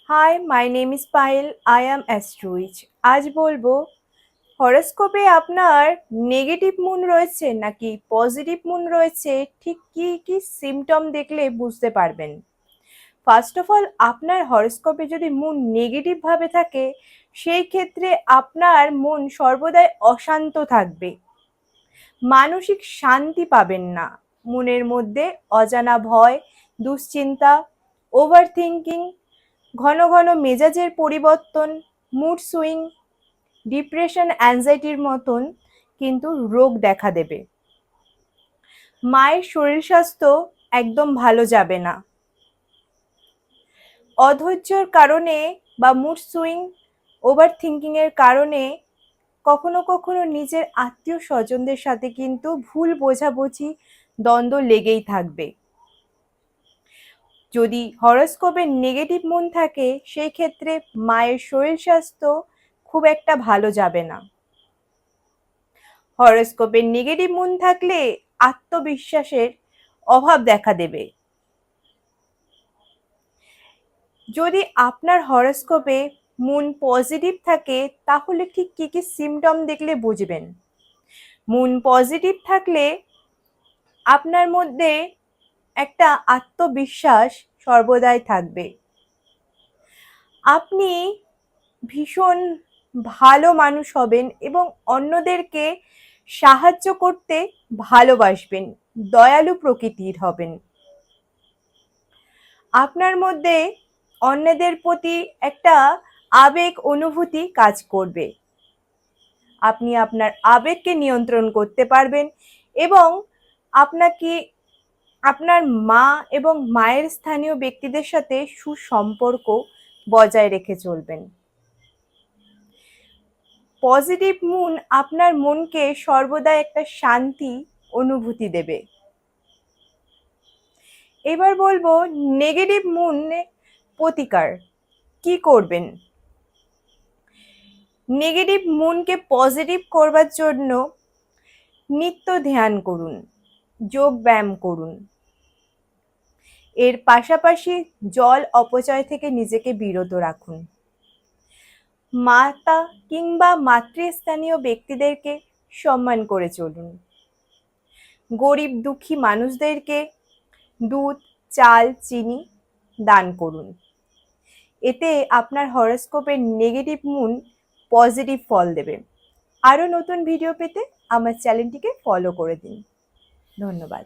Hi, my name is Payal. I am Astrowitch. আজ বলবো হরোস্কোপে আপনার নেগেটিভ মুন রয়েছে নাকি পজিটিভ মুন রয়েছে, ঠিক কি কি সিমটম দেখলে বুঝতে পারবেন। ফার্স্ট অফ অল, আপনার হরোস্কোপে যদি মুন নেগেটিভ ভাবে থাকে, সেই ক্ষেত্রে আপনার মন সর্বদাই অশান্ত থাকবে, মানসিক শান্তি পাবেন না। মনের মধ্যে অজানা ভয়, দুশ্চিন্তা, ওভার থিঙ্কিং, ঘন ঘন মেজাজের পরিবর্তন, মুড সুইং, ডিপ্রেশন, অ্যাংজাইটির মতন কিন্তু রোগ দেখা দেবে। মায়ের শরীর স্বাস্থ্য একদম ভালো যাবে না। অধৈর্যর কারণে বা মুড সুইং, ওভার থিঙ্কিংয়ের কারণে কখনো কখনো নিজের আত্মীয় স্বজনদের সাথে কিন্তু ভুল বোঝাবুঝি, দ্বন্দ্ব লেগেই থাকবে। যদি হরোস্কোপে নেগেটিভ মুন থাকে, সেই ক্ষেত্রে মায়ের শরীর স্বাস্থ্য খুব একটা ভালো যাবে না। হরোস্কোপে নেগেটিভ মুন থাকলে আত্মবিশ্বাসের অভাব দেখা দেবে। যদি আপনার হরোস্কোপে মুন পজিটিভ থাকে, তাহলে ঠিক কী কী সিমটম দেখলে বুঝবেন। মুন পজিটিভ থাকলে আপনার মধ্যে একটা আত্মবিশ্বাস সর্বদাই থাকবে। আপনি ভীষণ ভালো মানুষ হবেন এবং অন্যদেরকে সাহায্য করতে ভালোবাসবেন, দয়ালু প্রকৃতির হবেন। আপনার মধ্যে অন্যদের প্রতি একটা আবেগ অনুভূতি কাজ করবে। আপনি আপনার আবেগকে নিয়ন্ত্রণ করতে পারবেন এবং আপনাকে আপনার মা এবং মায়ের স্থানীয় ব্যক্তিদের সাথে সুসম্পর্ক বজায় রেখে চলবেন। পজিটিভ মুন আপনার মনকে সর্বদা একটা শান্তি অনুভূতি দেবে। এবার বলবো নেগেটিভ মুন প্রতিকার কি করবেন। নেগেটিভ মুনকে পজিটিভ করবার জন্য নিত্য ধ্যান করুন, যোগ ব্যায়াম করুন। এর পাশাপাশি জল অপচয় থেকে নিজেকে বিরত রাখুন। মাতা কিংবা মাতৃস্থানীয় ব্যক্তিদেরকে সম্মান করে চলুন। গরিব দুঃখী মানুষদেরকে দুধ, চাল, চিনি দান করুন। এতে আপনার হরোস্কোপের নেগেটিভ মুন পজিটিভ ফল দেবে। আরও নতুন ভিডিও পেতে আমার চ্যানেলটিকে ফলো করে দিন। ধন্যবাদ।